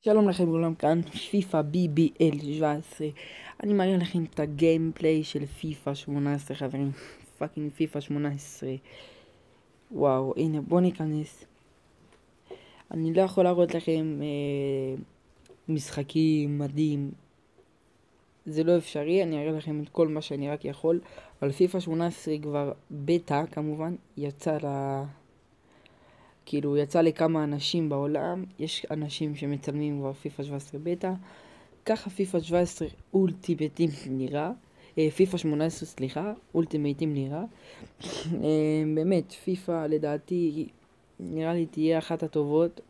שלום לכם כולם, כאן פיפא BBL 17. אני מראה לכם את הגיימפליי של פיפא 18 חברים. פאקינג פיפא 18. וואו, הנה בוא ניכנס. אני לא יכול להראות לכם משחקים מדהים, זה לא אפשרי. אני אראה לכם את כל מה שאני רק יכול. אבל פיפא 18 כבר בטא כמובן, יצא לכמה אנשים בעולם. יש אנשים שמצלמים כבר פיפא 17 בטא. ככה פיפא 17 אולטימטים נראה. פיפא 18 סליחה, אולטימטים נראה. באמת פיפא לדעתי נראה לי תהיה אחת הטובות.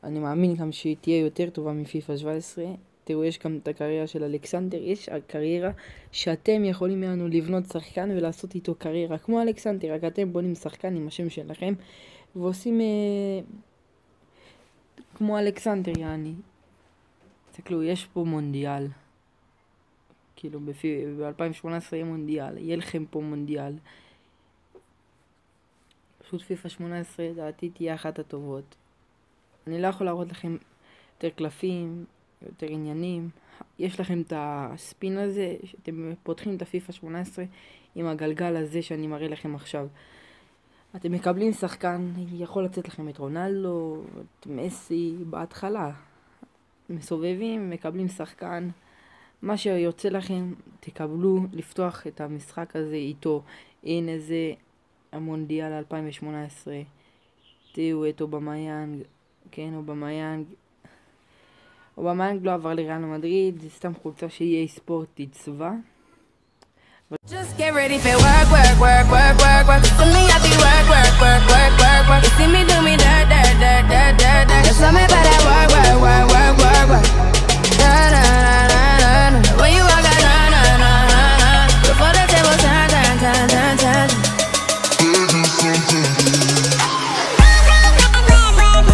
אני מאמין גם שהיא תהיה יותר טובה מפיפא 17. תראו, יש גם את הקריירה של אלכסנדר. יש קריירה שאתם יכולים לנו לבנות שחקן ולעשות איתו קריירה כמו אלכסנדר, רק אתם בונים שחקן עם השם שלכם ועושים כמו אלכסנדר. יעני תסתכלו, יש פה מונדיאל, כאילו ב-2018 יהיה מונדיאל, יהיה לכם פה מונדיאל. פשוט פיפא 18 דעתי תהיה אחת הטובות. אני לא יכול להראות לכם יותר קלפים, יותר עניינים. יש לכם את הספין הזה שאתם פותחים את הפיפא 18 עם הגלגל הזה שאני מראה לכם עכשיו. אתם מקבלים שחקן, יכול לצאת לכם את רונלדו, את מסי בהתחלה. מסובבים, מקבלים שחקן. מה שיוצא לכם תקבלו לפתוח את המשחק הזה איתו. הנה זה המונדיאל 2018. תראו את אובמיאנג, כן, אובמיאנג לא עבר לריאל מדריד, זה סתם חולצה שהיא ספורט תצבע. Just get ready for work. For me, I be work. You see me do me dirt. Just tell me about that work. When you walk out, before the table turn.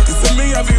You see me, I be